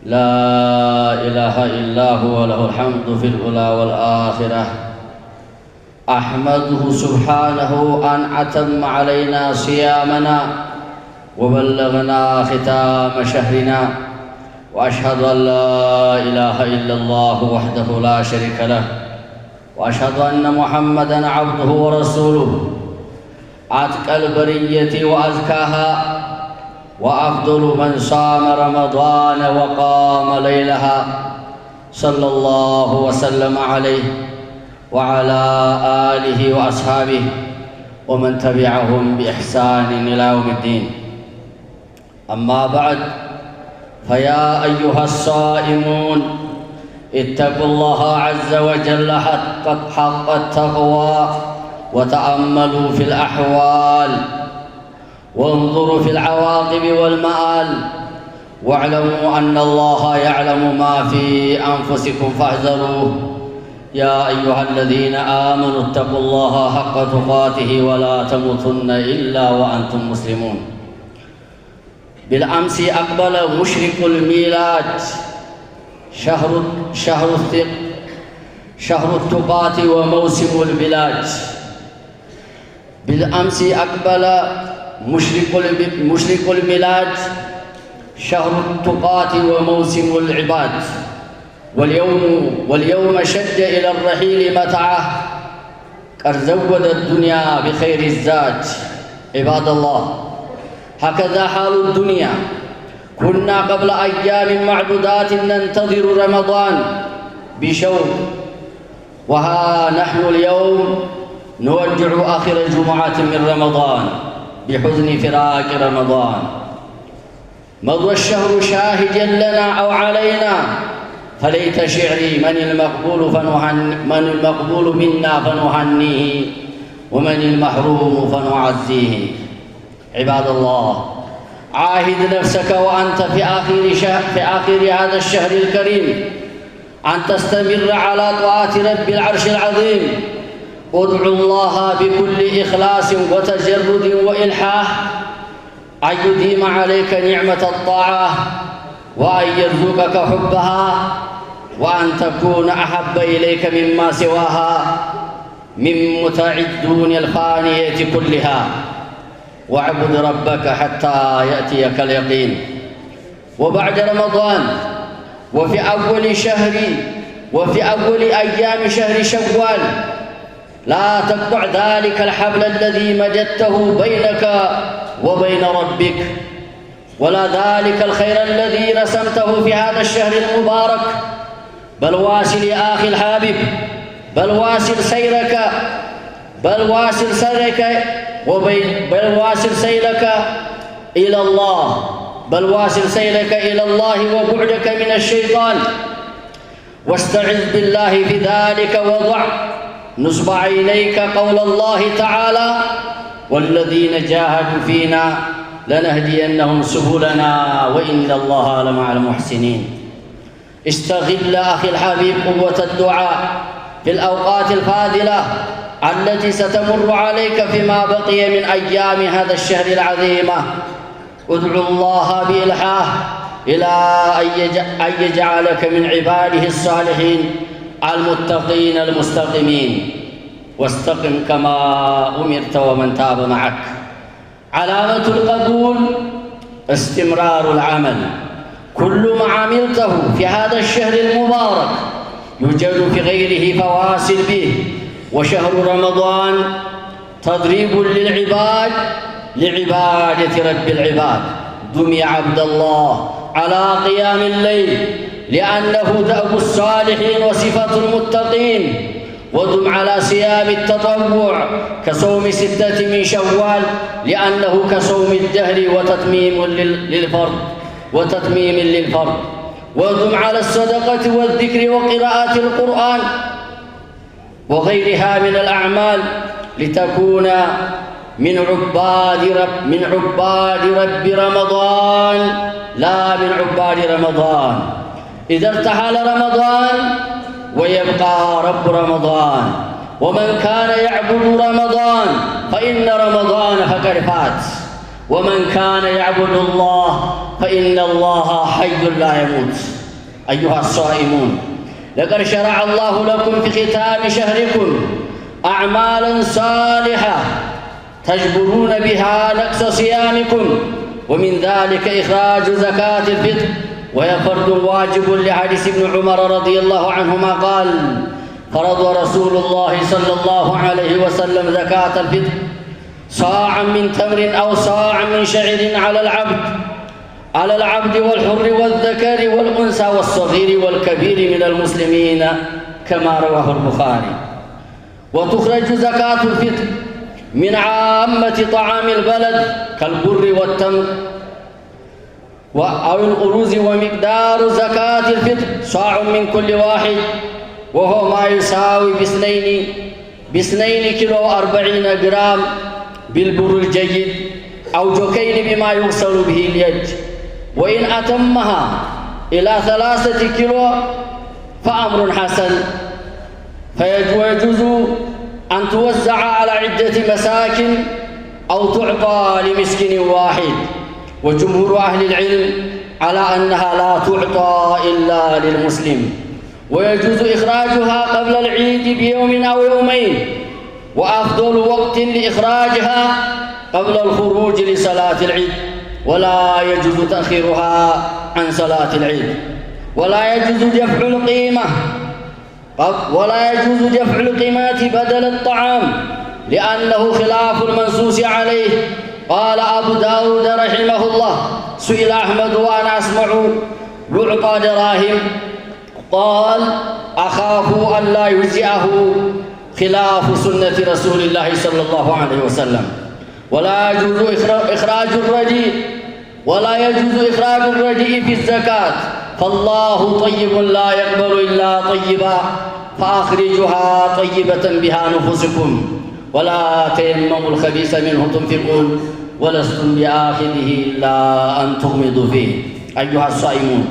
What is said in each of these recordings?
لا إله إلا هو له الحمد في الأولى والآخرة. أحمده سبحانه أن أتم علينا صيامنا وبلغنا ختام شهرنا، وأشهد أن لا إله إلا الله وحده لا شريك له، وأشهد أن محمدًا عبده ورسوله، أتقى البرية وأزكاها، وأفضل من صام رمضان وقام ليلها، صلى الله وسلم عليه وعلى آله وأصحابه ومن تبعهم بإحسان إلى يوم الدين. أما بعد، فيا أيها الصائمون، اتقوا الله عز وجل حق التقوى، وتأملوا في الأحوال، وانظروا في العواقب والمآل، واعلموا أن الله يعلم ما في أنفسكم فاحذروه. يا أيها الذين آمنوا اتقوا الله حق تقاته ولا تموتن إلا وأنتم مسلمون. بالأمس أقبل مشرق الميلاد، شهر التقاة وموسم البلاد. بالأمس أقبل مشرق الميلاد، شهر التقاة وموسم العباد. واليوم شد إلى الرحيل متعه، قد زود الدنيا بخير الزاد. عباد الله، هكذا حال الدنيا. كنا قبل أيام معدودات ننتظر رمضان بشوق، وها نحن اليوم نودع آخر جمعة من رمضان بحزن فراق رمضان. مضى الشهر شاهدا لنا أو علينا، فليت شعري من المقبول منا فنهنيه، ومن المحروم فنعزيه. عباد الله، عاهد نفسك وأنت في آخر هذا الشهر الكريم أن تستمر على طاعة رب العرش العظيم. ادعو الله بكل إخلاص وتجرد وإلحاح أن يديم عليك نعمة الطاعة، وأن يرزقك حبها، وأن تكون أحب إليك مما سواها من متاع الدنيا الفانية كلها. واعبد ربك حتى يأتيك اليقين. وبعد رمضان، وفي أول أيام شهر شوال، لا تقطع ذلك الحبل الذي مددته بينك وبين ربك، ولا ذلك الخير الذي رسمته في هذا الشهر المبارك. بل واصل يا أخي الحبيب، بل واصل سيرك إلى الله، وبعدك من الشيطان. واستعذ بالله في ذلك، وضع نصب عينيك قول الله تعالى: والذين جاهدوا فينا لنهدينهم سبلنا وإن الله لمع المحسنين. استغل أخي الحبيب قوة الدعاء في الأوقات الفاضلة التي ستمر عليك فيما بقي من أيام هذا الشهر العظيمة. ادعو الله بإلحاح إلى أن يجعلك من عباده الصالحين المتقين المستقيمين. واستقم كما أمرت ومن تاب معك. علامة القبول استمرار العمل. كل ما عملته في هذا الشهر المبارك يوجد في غيره فواصل به. وشهر رمضان تدريب للعباد لعبادة رب العباد. دم يا عبد الله على قيام الليل، لأنه دأب الصالحين وصفة المتقين. ودم على صيام التطوع كصوم 6 من شوال، لأنه كصوم الدهر وتتميم للفرد. ودم على الصدقة والذكر وقراءة القرآن وغيرها من الأعمال، لتكون من عباد رب رمضان، لا من عباد رمضان. إذا ارتحل رمضان ويبقى رب رمضان. ومن كان يعبد رمضان فإن رمضان فقد فات، ومن كان يعبد الله فإن الله حي لا يموت. أيها الصائمون، لقد شرع الله لكم في ختام شهركم أعمالا صالحة تجبرون بها نقص صيامكم، ومن ذلك إخراج زكاة الفطر، وهي فرض واجب لحديث ابن عمر رضي الله عنهما قال: فرض رسول الله صلى الله عليه وسلم زكاة الفطر صاعا من تمر أو صاعا من شعير على العبد والحر والذكر والأنثى والصغير والكبير من المسلمين، كما رواه البخاري. وتخرج زكاة الفطر من عامة طعام البلد كالبر والتمر أو الأرز، ومقدار زكاة الفطر صاع من كل واحد، وهو ما يساوي باثنين كيلو 40 جرام بالبر الجيد، أو جوكين بما يغسل به اليد. وإن أتمها إلى 3 كيلو فأمر حسن، فيجوز أن توزع على عدة مساكن أو تعطى لمسكين واحد. وجمهور أهل العلم على أنها لا تعطى إلا للمسلم، ويجوز إخراجها قبل العيد بيوم أو يومين، وأفضل وقت لإخراجها قبل الخروج لصلاة العيد، ولا يجوز تأخيرها عن صلاة العيد. ولا يجوز دفع القيمة بدل الطعام، لأنه خلاف المنصوص عليه. قال أبو داود رحمه الله: سئل أحمد وأنا أسمع يعطى دراهم، قال: أخاف أن لا يجزئه، خلاف سنة رسول الله صلى الله عليه وسلم. ولا يجوز إخراج الرديء في الزكاة، فالله طيب لا يقبل إلا طيبا، فأخرجها طيبة بها نفسكم، ولا تيمموا الخبيث منه تنفقون، ولستم بآخذه إلا أن تغمضوا فيه. أيها الصائمون،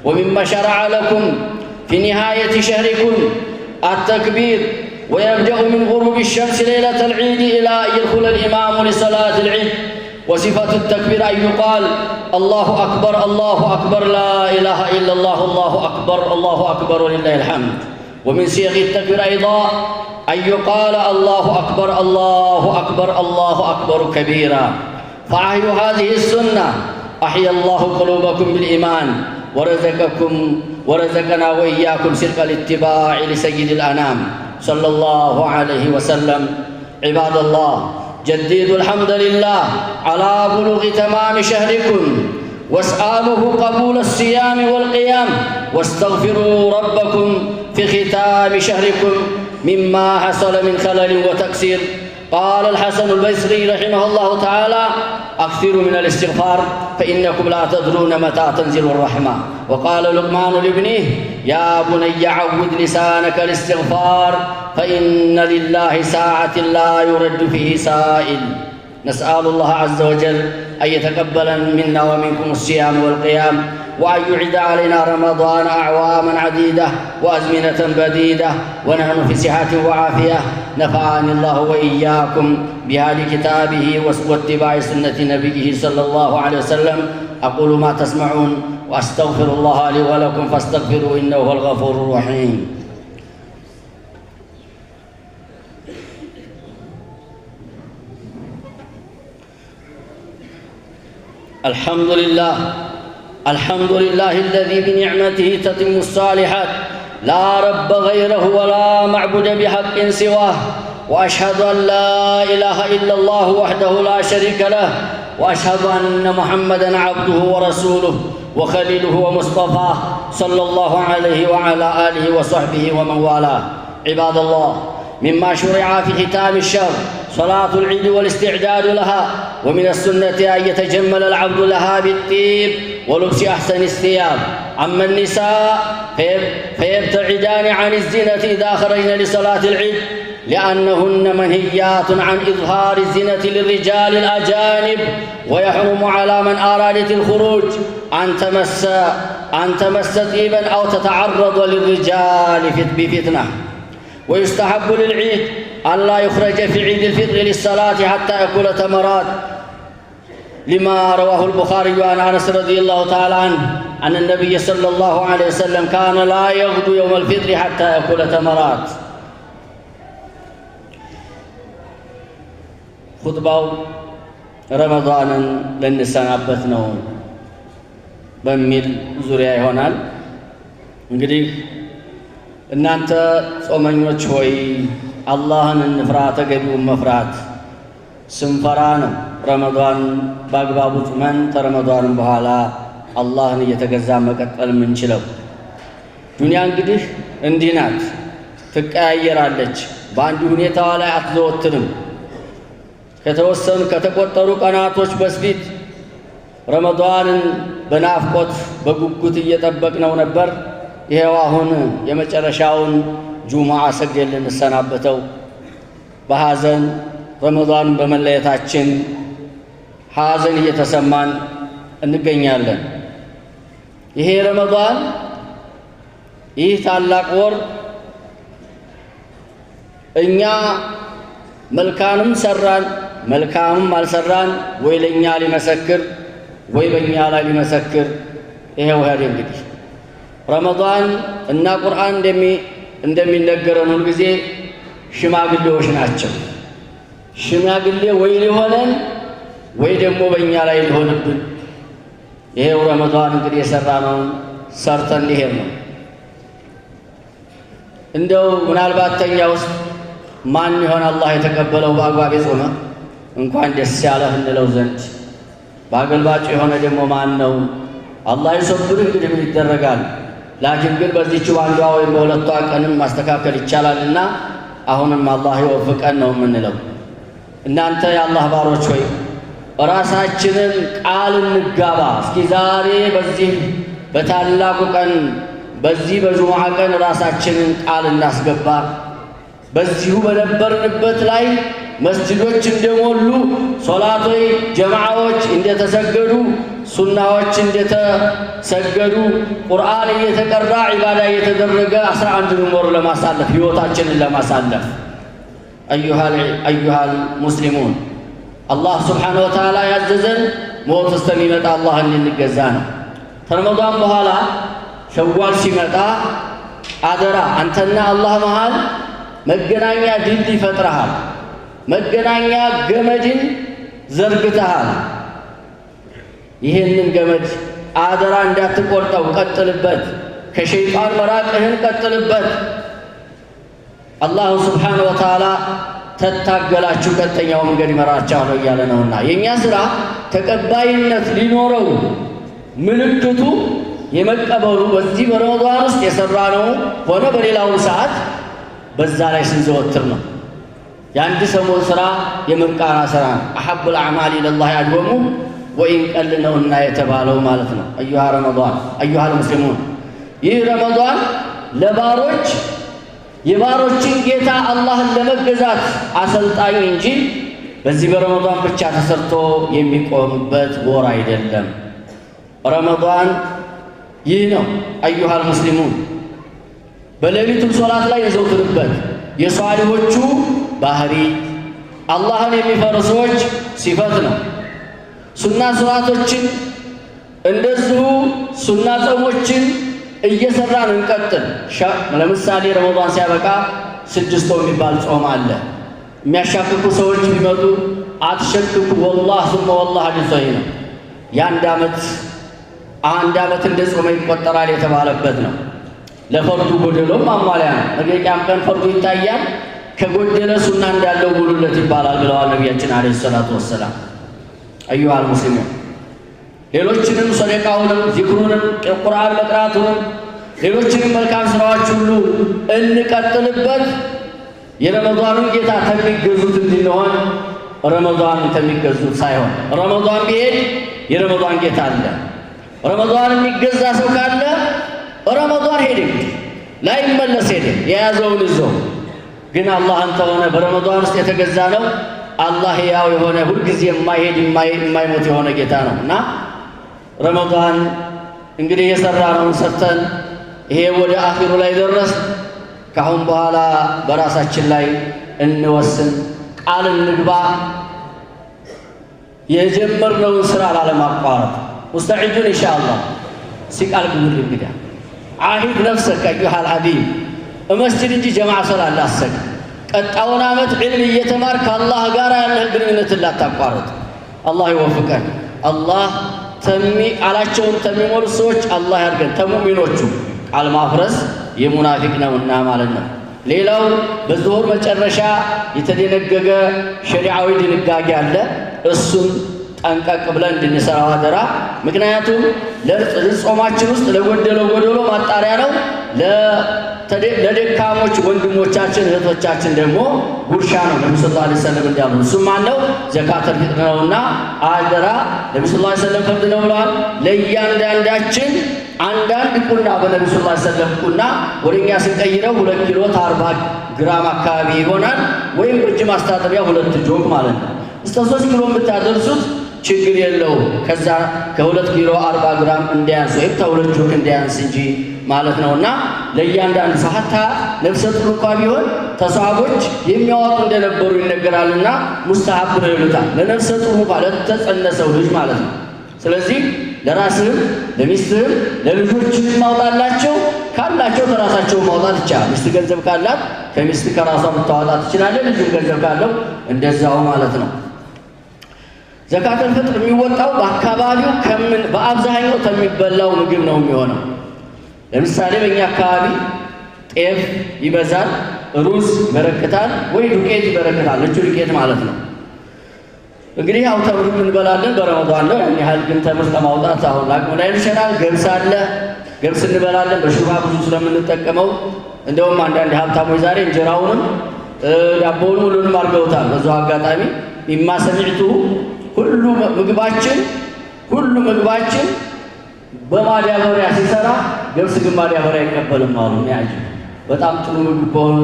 ومما شرع لكم في نهاية شهركم التكبير، ويبدأ من غروب الشمس ليلة العيد إلى أن يدخل الإمام لصلاة العيد. وصفة التكبير أن يقال: الله أكبر الله أكبر لا إله إلا الله، الله أكبر الله أكبر ولله الحمد. ومن صيغ التكبير أيضا أن يقال: الله أكبر الله أكبر الله أكبر كبيرا. فأحيوا هذه السنة، أحيا الله قلوبكم بالإيمان، ورزقنا وإياكم صدق الاتباع لسيد الأنام صلى الله عليه وسلم. عباد الله، جددوا الحمد لله على بلوغ تمام شهركم، واسألوه قبول الصيام والقيام، واستغفروا ربكم في ختام شهركم مما حصل من خلل وتقصير. قال الحسن البصري رحمه الله تعالى: أكثروا من الاستغفار فإنكم لا تدرون متى تنزل الرحمة. وقال لقمان لابنه: يا بني عود لسانك الاستغفار، فإن لله ساعة لا يرد فيه سائل. نسأل الله عز وجل أن يتقبل منا ومنكم الصيام والقيام، وأن يعيد علينا رمضان أعواما عديدة وأزمنة بديدة، ونحن في صحة وعافية. نفعني الله وإياكم بهذه كتابه واتباع سنة نبيه صلى الله عليه وسلم. أقول ما تسمعون، وأستغفر الله لي ولكم فاستغفروا إنه هو الغفور الرحيم. الحمد لله الذي بنعمته تتم الصالحات، لا رب غيره ولا معبود بحق سواه. وأشهد أن لا إله إلا الله وحده لا شريك له، وأشهد أن محمدًا عبده ورسوله وخليله ومصطفاه صلى الله عليه وعلى آله وصحبه ومن والاه. عباد الله، مما شرع في ختام الشهر صلاة العيد والاستعداد لها، ومن السنة أن يتجمل العبد لها بالطيب ولبس أحسن الثياب. أما النساء فيبتعدان عن الزينة إذا خرجن لصلاة العيد، لأنهن منهيات عن إظهار الزينة للرجال الأجانب، ويحرم على من أرادت الخروج أن تمس طيبا أو تتعرض للرجال بفتنة. ويستحب للعيد أن لا يخرج في عيد الفطر للصلاة حتى يأكل تمرات لما رواه البخاري عن أنس رضي الله تعالى عنه أن النبي صلى الله عليه وسلم كان لا يغدو يوم الفطر حتى يأكل تمرات. خطبة رمضان لنسنابت ነው በሚል ዙሪያ ይሆናል። እንግዲህ እናንተ ጾመኞች ሆይ አላህን እንፍራ፣ ተገቢውን መፍራት ስንፈራ ነው ረመዳን በአግባቡ ጾመን ከረመዳን በኋላ አላህን እየተገዛ መቀጠል የምንችለው። ዱንያ እንግዲህ እንዲህ ናት፣ ትቀያየራለች። በአንድ ሁኔታዋ ላይ አትዘወትርም። ከተወሰኑ ከተቆጠሩ ቀናቶች በፊት ረመዳንን በናፍቆት በጉጉት እየጠበቅነው ነበር። ይሄው አሁን የመጨረሻውን ጁሙዓ ሰግደን ልንሰናበተው በሐዘን ረመዳንን በመለየታችን ሐዘን እየተሰማን እንገኛለን። ይሄ ረመዳን ይህ ታላቅ ወር እኛ መልካምም ሰራን መልካምም አልሰራን ወይ ለኛ ሊመሰክር ወይ በእኛ ላይ ሊመሰክር ይሄው ሄደ። እንግዲህ ረመዳን እና ቁርአን እንደሚነገረን ሁል ጊዜ ሽማግሌዎች ናቸው። ሽማግሌ ወይ ሊሆነን ወይ ደግሞ በእኛ ላይ ሊሆንብን። ይሄው ረመዳን እንግዲህ የሰራነውን ሰርተን ሊሄድ ነው። እንደው ምናልባት ተኛ ውስጥ ማን ይሆን አላህ የተቀበለው በአግባብ የጾመ እንኳን ደስ ያለህ እንለው ዘንድ፣ በአገልባጭ የሆነ ደግሞ ማን ነው? አላህ ይሰብር። እንግዲህ ምን ይደረጋል? ላኪን ግን በዚህች አንዷ ወይም በሁለቷ ቀንም ማስተካከል ይቻላልና አሁንም አላህ ይወፍቀን ነው የምንለው። እናንተ የአላህ ባሮች ሆይ ራሳችንን ቃል እንጋባ። እስኪ ዛሬ በዚህ በታላቁ ቀን በዚህ በጁሙዓ ቀን ራሳችንን ቃል እናስገባ። በዚሁ በነበርንበት ላይ መስጂዶች እንደሞሉ፣ ሶላቶች ጀማዓዎች እንደተሰገዱ፣ ሱናዎች እንደተሰገዱ፣ ቁርአን እየተቀራ ዒባዳ እየተደረገ 11 ወር ለማሳለፍ ህይወታችንን ለማሳለፍ አዩሃል ሙስሊሙን አላህ ስብሓነሁ ወተዓላ ያዘዘን ሞት እስከሚመጣ አላህ እንድንገዛ ነው። ከረመዳን በኋላ ሸዋል ሲመጣ አደራ አንተና አላህ መሃል መገናኛ ድልድይ ፈጥረሃል። መገናኛ ገመድን ዘርግተሃል። ይህንን ገመድ አደራ እንዳትቆርጠው፣ ቀጥልበት። ከሸይጣን መራቅህን ቀጥልበት። አላሁ ስብሓነሁ ወተዓላ ተታገላችሁ ቀጥተኛው መንገድ ይመራችኋል እያለ ነውና የኛ ስራ ተቀባይነት ሊኖረው ምልክቱ የመቀበሉ በዚህ በረመዳን ውስጥ የሰራነው ሆነ በሌላው ሰዓት በዛ ላይ ስንዘወትር ነው። የአንድ ሰሞን ስራ የምርቃና ስራ ነው። አሐቡል አዕማል ኢለላህ አድወሙ ወኢን ቀል ነውና የተባለው ማለት ነው። አዩሃ ረመዳን አዩሃል ሙስሊሙን፣ ይህ ረመዳን ለባሮች የባሮችን ጌታ አላህን ለመገዛት አሰልጣኝ እንጂ በዚህ በረመዳን ብቻ ተሰርቶ የሚቆምበት ወር አይደለም። ረመዳን ይህ ነው። አዩሃል ሙስሊሙን፣ በሌሊቱም ሶላት ላይ የዘውትርበት የሷሊሆቹ ባህሪ አላህን የሚፈሩ ሰዎች ሲፈት ነው። ሱና ሶላቶችን እንደዚሁ ሱና ጾሞችን እየሰራን እንቀጥል። ለምሳሌ ረመዳን ሲያበቃ 6 የሚባል ጾም አለ። የሚያሻክኩ ሰዎች ቢመጡ አትሸክኩ፣ ወላህ ثم والله ሐዲስ ነው። አንድ ዓመት እንደ ጾመ ይቆጠራል የተባለበት ነው። ለፈርዱ ጎደሎም ማሟሊያ ነው። ነገ ቂያም ቀን ፈርዱ ይታያል። ከጎደለ ሱና እንዳለው ሙሉለት ይባላል ብለዋል ነቢያችን አለይሂ ሰላቱ ወሰላም። አዩሃል ሙስሊሙን፣ ሌሎችንም ሰደቃውንም ዚክሩንም ቁርአን መቅራቱንም ሌሎችንም መልካም ስራዎች ሁሉ እንቀጥልበት። የረመዳኑን ጌታ ከሚገዙት እንድንሆን ረመዳንን ከሚገዙት ሳይሆን፣ ረመዳን ቢሄድ የረመዳን ጌታ አለ። ረመዳን የሚገዛ ሰው ካለ ረመዳን ሄደ ላይመለስ ሄደ የያዘውን ይዞ። ግን አላህን ተሆነ በረመዳን ውስጥ የተገዛ ነው። አላህ ያው የሆነ ሁልጊዜ የማይሄድ የማይሞት የሆነ ጌታ ነው እና ረመዳን እንግዲህ የሰራነውን ሰርተን ይሄ ወደ አኺሩ ላይ ደረስ። ካሁን በኋላ በራሳችን ላይ እንወስን፣ ቃል እንግባ። የጀመርነውን ስራ ላለማቋረጥ ሙስተዒዱን ኢንሻአላህ ሲቃል ግብር እንግዲህ ዓሂድ ነፍሰከ አዩሃ አልሐቢብ መስጂድ እንጂ ጀማዓ ሰላት ላሰግ ቀጣውን ዓመት ዒልም እየተማር ከአላህ ጋር ያለህ ግንኙነትን ላታቋርጥ። አላህ ይወፍቀን። አላህ አላቸውን ተሚሞሉ ሰዎች አላህ ያድርገን። ተሙእሚኖቹ ቃል ማፍረስ የሙናፊቅ ነውና ማለት ነው። ሌላው በዙሁር መጨረሻ የተደነገገ ሸሪዓዊ ድንጋጌ አለ። እሱም ጠንቀቅ ብለን እንድንሰራው አደራ። ምክንያቱም ለጾማችን ውስጥ ለጎደለው ጎደሎ ማጣሪያ ነው። ለደካሞች ወንድሞቻችን እህቶቻችን ደግሞ ጉርሻ ነው። ነብዩ ሰለላሁ ዐለይሂ ወሰለም እንዳሉ እሱም ማነው ዘካተል ፊጥር ነውና አደራ ነብዩ ሰለላሁ ዐለይሂ ወሰለም ፈርድ ነው ብለዋል። ለእያንዳንዳችን አንዳንድ ቁና በነብዩ ሰለላሁ ዐለይሂ ወሰለም ቁና ወደኛ ስንቀይረው 2 ኪሎ 40 ግራም አካባቢ ይሆናል። ወይም እጅ ማስታጠቢያ 2 ጆግ ማለት ነው። እስከ 3 ኪሎ የምታደርሱት ችግር የለውም። ከዛ ከ2 ኪሎ 40 ግራም እንዲያንስ ወይም ከ2 ጆግ እንዲያንስ እንጂ ማለት ነውና ለእያንዳንዱ ሰዓታ ነፍሰ ጡር እንኳ ቢሆን ተሷቦች የሚያወጡ እንደነበሩ ይነገራልና ሙስተሐብ ነው ይሉታል። ለነፍሰ ጡር እንኳ ለተጸነሰው ልጅ ማለት ነው። ስለዚህ ለራስህም ለሚስትህም ለልጆችህም ማውጣላቸው ካላቸው ከራሳቸው ማውጣት ይቻላል። ሚስት ገንዘብ ካላት ከሚስት ከራሷ ብታወጣ ትችላለህ። ልጅም ገንዘብ ካለው እንደዛው ማለት ነው። ዘካተል ፊጥር የሚወጣው በአካባቢው በአብዛኛው ከሚበላው ምግብ ነው የሚሆነው። ለምሳሌ በእኛ አካባቢ ጤፍ ይበዛል፣ ሩዝ ይበረክታል፣ ወይ ዱቄት ይበረክታል። ነጭ ዱቄት ማለት ነው። እንግዲህ ያው ተምር እንበላለን በረመዳን ነው። ያን ያህል ግን ተምር ለማውጣት አሁን ላቅም ላይ ይችላል። ገብስ አለ፣ ገብስ እንበላለን በሹርባ ብዙ ስለምንጠቀመው። እንደውም አንዳንድ ሀብታሞች ዛሬ እንጀራውንም ዳቦውን ሁሉንም አድርገውታል። በዛው አጋጣሚ ሚማ ሰሚዕቱ ሁሉ ምግባችን በማዳበሪያ ሲሰራ ገብስ ግን ማዳበሪያ አይቀበልም አሉ። ያጅ በጣም ጥሩ ምግብ ከሆኑ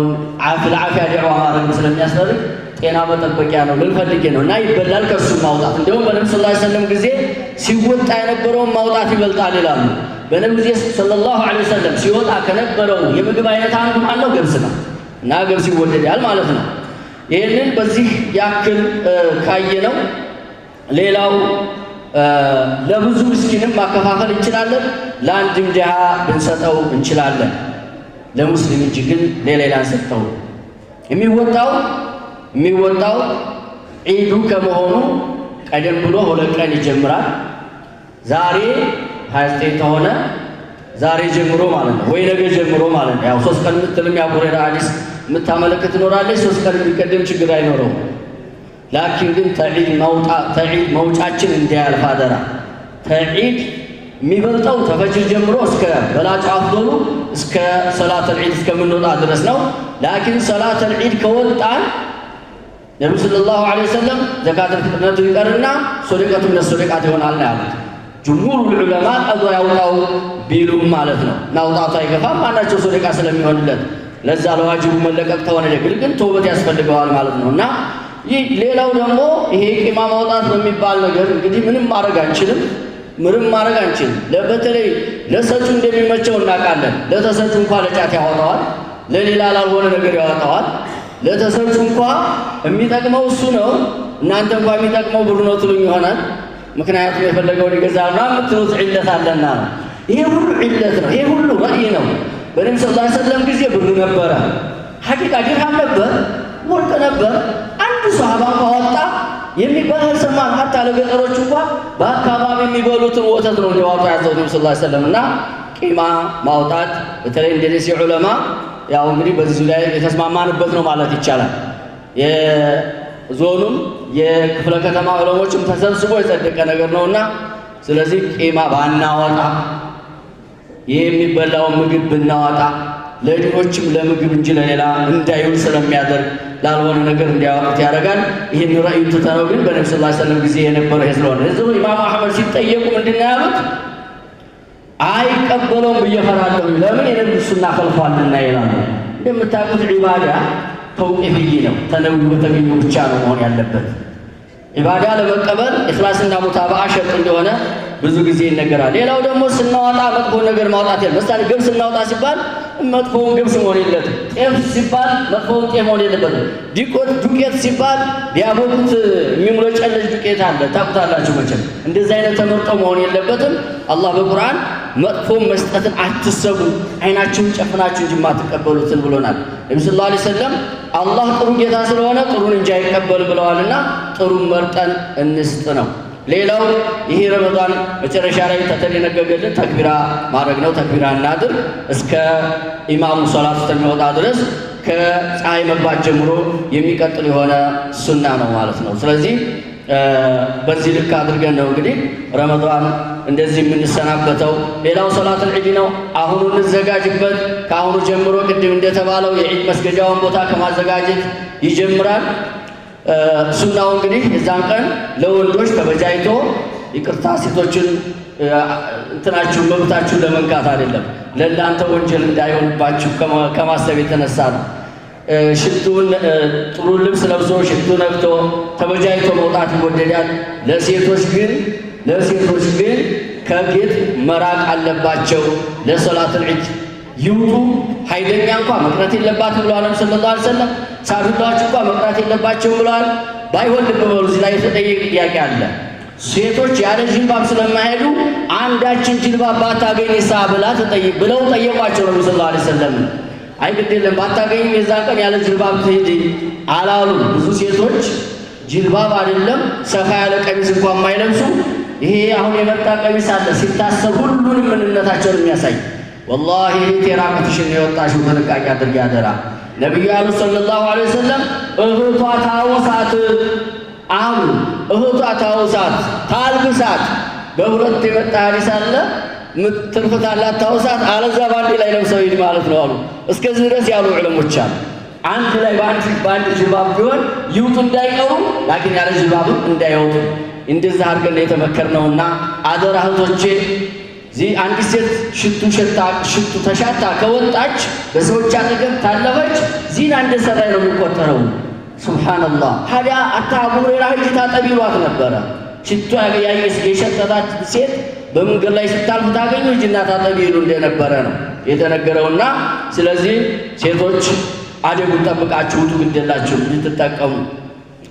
ለዓፊያ ዲዕዋ ማድረግ ስለሚያስፈልግ ጤና መጠበቂያ ነው ልንፈልግ ነው እና ይበላል። ከሱ ማውጣት እንደውም በነብዩ ሰለላሁ ዐለይሂ ወሰለም ጊዜ ሲወጣ የነበረውን ማውጣት ይበልጣል ይላሉ። በነብዩ ጊዜ ሰለላሁ ዐለይሂ ወሰለም ሲወጣ ከነበረው የምግብ አይነት አንዱ ማነው? ገብስ ነው እና ገብስ ይወደዳል ማለት ነው። ይህንን በዚህ ያክል ካየነው ሌላው ለብዙ ምስኪንም ማከፋፈል እንችላለን። ለአንድም ድሃ ብንሰጠው እንችላለን። ለሙስሊም እጅ ግን ለሌላ አንሰጠው። የሚወጣው ዒዱ ከመሆኑ ቀደም ብሎ 2 ቀን ይጀምራል። ዛሬ 29 ከሆነ ዛሬ ጀምሮ ማለት ነው፣ ወይ ነገ ጀምሮ ማለት ነው። ያው 3 ቀን የምትልም ያው ቁረዳ ሐዲስ የምታመለክት ትኖራለች። 3 ቀን የሚቀደም ችግር አይኖረውም። ላኪን ግን ተዒድ መውጫችን እንዳያልፍ አደራ። ተዒድ የሚበልጠው ተፈጅር ጀምሮ እስከ በላጭ አፍዶሉ እስከ ሰላተል ዒድ እስከምንወጣ ድረስ ነው። ላኪን ሰላተል ዒድ ከወጣን ነብዩ ሰለላሁ ዐለይሂ ወሰለም ዘካተል ፊጥር ይቀርና ሶደቀቱ ምን ሶደቃት ይሆናል ነው ያሉት። ጅምሁር ዑለማ ቀዷ ያውጣው ቢሉም ማለት ነው። ናውጣቱ አይገፋም ማናቸው ሶደቃ ስለሚሆንለት ለዛ ለዋጅቡ መለቀቅ ተሆነ ግን ተውበት ያስፈልገዋል ማለት ነውና ይህ ሌላው ደግሞ ይሄ ቂማ ማውጣት በሚባል ነገር እንግዲህ ምንም ማድረግ አንችልም። በተለይ ለሰጩ እንደሚመቸው እናውቃለን። ለተሰጩ እንኳን ለጫት ያወጣዋል፣ ለሌላ ላልሆነ ነገር ያወጣዋል። ለተሰጩ እንኳን የሚጠቅመው እሱ ነው። እናንተ እንኳን የሚጠቅመው ብሩ ነው ትሉኝ ይሆናል። ምክንያቱም የፈለገውን ይገዛልና የምትሉት ዒለት አለና ነው። ይሄ ሁሉ ዒለት ነው። ይሄ ሁሉ ረእይ ነው። በነብዩ ሰለላሁ ዐለይሂ ወሰለም ጊዜ ብር ነበረ፣ ሐቂቃ ድርሃም ነበር፣ ወርቅ ነበር። አንድ ሰሃባ ካወጣ የሚባል ሰማን። ሀታ ለገጠሮች እንኳን በአካባቢ የሚበሉትን ወተት ነው እንዲያወጡ ያዘው ነብዩ ሰለላሁ ዐለይሂ ወሰለም እና ቂማ ማውጣት በተለይ እንደዚህ ዑለማ ያው እንግዲህ በዚህ ላይ የተስማማንበት ነው ማለት ይቻላል። የዞኑም የክፍለ ከተማ ዑለሞችም ተሰብስቦ የጸደቀ ነገር ነውና ስለዚህ ቂማ ባናወጣ የሚበላውን ምግብ ብናወጣ ለድሆችም ለምግብ እንጂ ለሌላ እንዳይውል ስለሚያደርግ ላልሆነ ነገር እንዲያወጡት ያደርጋል። ይህን ረእዩ ትተነው ግን በነብዩ ሰለላሁ ዐለይሂ ወሰለም ጊዜ የነበረው ይሄ ስለሆነ እዚሁ ኢማሙ አሕመድ ሲጠየቁ ምንድን ነው ያሉት? አይቀበለውም ብዬ እፈራለሁ። ለምን? የነብዩ ሱና ፈልፏልና ይላሉ። እንደምታውቁት ዒባዳ ተውቂፍይ ነው። ተነብዩ በተገኘው ብቻ ነው መሆን ያለበት። ዒባዳ ለመቀበል ኢኽላስና ሙታባዓ ሸርጥ እንደሆነ ብዙ ጊዜ ይነገራል። ሌላው ደግሞ ስናወጣ መጥፎ ነገር ማውጣት የለም። ምሳሌ ገብስ ስናወጣ ሲባል መጥፎውን ገብስ መሆን የለበትም። ጤፍ ሲባል መጥፎውን ጤፍ መሆን የለበትም። ዱቄት ሲባል ሊያቦኩት የሚሙለጨለጭ ዱቄት አለ፣ ታውቁታላችሁ መቼም። እንደዚህ አይነት ተመርጦ መሆን የለበትም። አላህ በቁርአን መጥፎን መስጠትን አትሰቡ፣ አይናችሁን ጨፍናችሁ እንጂ የማትቀበሉትን ብሎናል። ነብዩ ሰለላሁ ዐለይሂ ወሰለም አላህ ጥሩ ጌታ ስለሆነ ጥሩን እንጂ አይቀበል ብለዋልና ጥሩን መርጠን እንስጥ ነው። ሌላው ይሄ ረመዳን መጨረሻ ላይ ተተደነገገልን ተክቢራ ማድረግ ነው። ተክቢራ እናድርግ እስከ ኢማሙ ሶላት እስከሚወጣ ድረስ ከፀሐይ መግባት ጀምሮ የሚቀጥል የሆነ ሱና ነው ማለት ነው። ስለዚህ በዚህ ልክ አድርገን ነው እንግዲህ ረመዳን እንደዚህ የምንሰናበተው። ሌላው ሶላቱል ዒድ ነው። አሁኑ እንዘጋጅበት። ከአሁኑ ጀምሮ ቅድም እንደተባለው የዒድ መስገጃውን ቦታ ከማዘጋጀት ይጀምራል። ሱናው እንግዲህ እዛን ቀን ለወንዶች ተበጃይቶ ይቅርታ ሴቶችን እንትናችሁ መብታችሁን ለመንካት አይደለም፣ ለእናንተ ወንጀል እንዳይሆንባችሁ ከማሰብ የተነሳ ነው። ሽቱን ጥሩ ልብስ ለብሶ ሽቱ ነክቶ ተበጃይቶ መውጣት ይወደዳል። ለሴቶች ግን ከቤት መራቅ አለባቸው። ለሶላቱል ዒድ ይውጡ። ሀይደኛ እንኳን መቅረት የለባትም ብለዋል ነብዩ ሰለላሁ ዐለይሂ ወሰለም። ሳፊላዎች እንኳን መቅረት የለባቸውም ብለዋል። ባይሆን ልብ በሉ፣ እዚህ ላይ የተጠየቀ ጥያቄ አለ። ሴቶች ያለ ጅልባብ ስለማይሄዱ አንዳችን ጅልባብ ባታገኝ ብለው ጠየቋቸው ነብዩ ሰለላሁ ዐለይሂ ወሰለም። አይ ግድ የለም ባታገኝም የዛን ቀን ያለ ጅልባብ ትሄድ አላሉ። ብዙ ሴቶች ጅልባብ አይደለም ሰፋ ያለ ቀሚስ እንኳን የማይለብሱ ይሄ አሁን የመጣ ቀሚስ አለ ሲታሰብ ሁሉንም ምንነታቸውን የሚያሳይ ወላሂ ቴራቁትሽን የወጣሽው ጥንቃቄ አድርጊ አደራ። ነብዩ ያሉት ሰለላሁ ዐለይሂ ወሰለም እህቷ ታውሳት አሉ። እህቷ ታውሳት ታልብሳት። በሁለት የመጣ ሐዲስ አለ ምትርፍታላት ታውሳት፣ አለዛ ባንዲ ላይ ለብሰው ይል ማለት ነው አሉ። እስከዚህ ድረስ ያሉ ዑለሞች አሉ። አንድ ላይ ባንዲ ጅልባብ ቢሆን ይውጡ እንዳይቀሩ፣ ላኪን ያለ ጅልባብም እንዳይወጡ እንደዛ አድርገን የተመከርነውና አደራ እህቶቼ አንዲት ሴት ሽቱ ተሻታ ከወጣች በሰዎች አጠገብ ታለፈች ዚና እንደሰራች ነው የሚቆጠረው። ሱብሃንአላህ። ታዲያ አቡ ሁረይራ ሂጂ ታጠቢ ይሏት ነበረ። ሽቱ ያየች የሸተታት ሴት በመንገድ ላይ ስታልፍ ታገኙ ሂጂና ታጠቢ ይሉ እንደነበረ ነው የተነገረውና ስለዚህ ሴቶች አደቡን ጠብቃችሁ ውጡ፣ ግዴላችሁ እንድትጠቀሙ።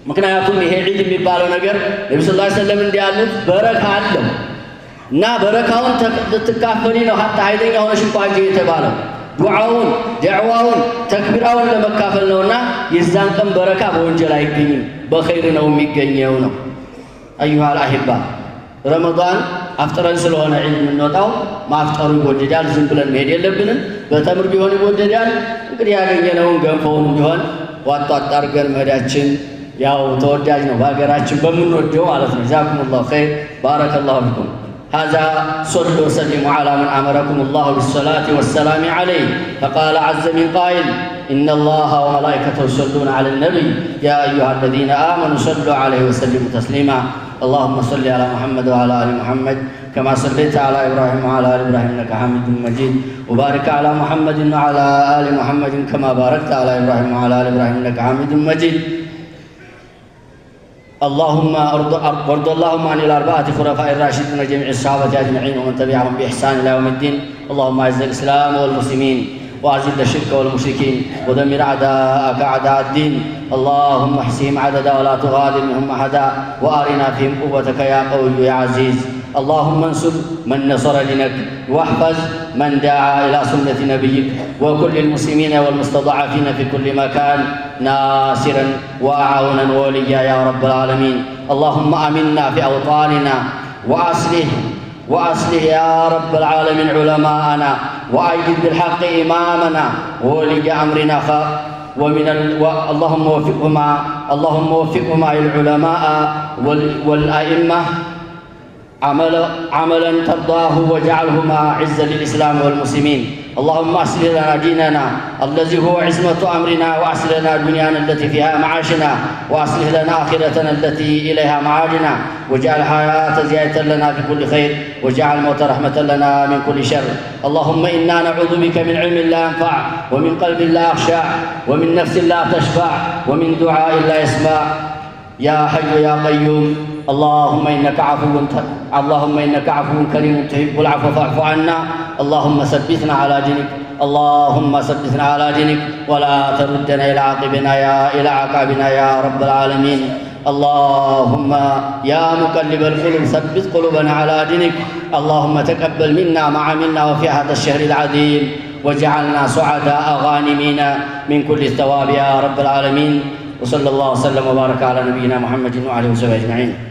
ምክንያቱም ይሄ ዒድ የሚባለው ነገር ነብዩ ሰለላሁ ዐለይሂ ወሰለም እንዲያሉት በረካ አለው እና በረካውን ልትካፈሊ ነው። ሀታ ሀይደኛ ሆነሽ እንኳን እንጂ የተባለው ዱዓውን፣ ደዕዋውን፣ ተክቢራውን ለመካፈል ነውና የዛን ቀን በረካ በወንጀል አይገኝም፣ በኸይር ነው የሚገኘው ነው። አዩሃል አሂባ ረመዳን አፍጥረን ስለሆነ ዒድ የምንወጣው ማፍጠሩ ይወደዳል። ዝም ብለን መሄድ የለብንም። በተምር ቢሆን ይወደዳል። እንግዲህ ያገኘነውን ገንፎውን ቢሆን ዋጥ ዋጥ አድርገን መሄዳችን ያው ተወዳጅ ነው በሀገራችን በምንወደው ማለት ነው። ጀዛኩሙላሁ ኸይር ባረከላሁ ፊኩም። هذا صلوا وسلموا على من أمركم الله بالصلاة والسلام عليه فقال عز من قائل إن الله وملائكته يصلون على النبي يا أيها الذين آمنوا صلوا عليه وسلموا تسليما اللهم صل على محمد وعلى آل محمد كما صليت على إبراهيم وعلى آل إبراهيم إنك حميد مجيد وبارك على محمد وعلى آل محمد كما باركت على إبراهيم وعلى آل إبراهيم إنك حميد مجيد اللهم وارض اللهم عن الأربعة خلفاء الراشدين جميع الصحابة أجمعين ومن تبعهم بإحسان إلى يوم الدين اللهم أعز الإسلام والمسلمين وأذل الشرك والمشركين ودمر أعداءك أعداء الدين اللهم احصهم عددا ولا تغادر منهم أحدا وأرنا فيهم قوتك يا قوي يا عزيز اللهم انصر من نصر دينك واحفظ من دعا إلى سنة نبيك وكل المسلمين والمستضعفين في كل مكان ناصرا وعونا ووليا يا رب العالمين اللهم آمنا في أوطاننا وأصلح يا رب العالمين علماءنا وأيد بالحق إمامنا وولي أمرنا اللهم وفقهما العلماء والأئمة عملا ترضاه واجعلهما عزا للإسلام والمسلمين اللهم أصلح لنا ديننا الذي هو عصمة أمرنا وأصلح لنا دنيانا التي فيها معاشنا وأصلح لنا آخرتنا التي إليها معادنا واجعل الحياة زيادة لنا في كل خير واجعل الموت رحمة لنا من كل شر اللهم إنا نعوذ بك من علم لا ينفع ومن قلب لا يخشع ومن نفس لا تشبع ومن دعاء لا يسمع يا حي يا قيوم اللهم إنك عفو كريم تحب العفو فاعف عنا اللهم ثبتنا على دينك اللهم ثبتنا على دينك ولا تردنا إلى عقابنا يا رب العالمين. اللهم يا مقلب القلوب ثبت قلوبنا على دينك. اللهم تقبل منا ما عملنا وفي هذا الشهر العظيم، وجعلنا سعداء غانمين من كل الثواب يا رب العالمين. وصلى الله وسلم وبارك على نبينا محمد وعلى اله وصحبه اجمعين.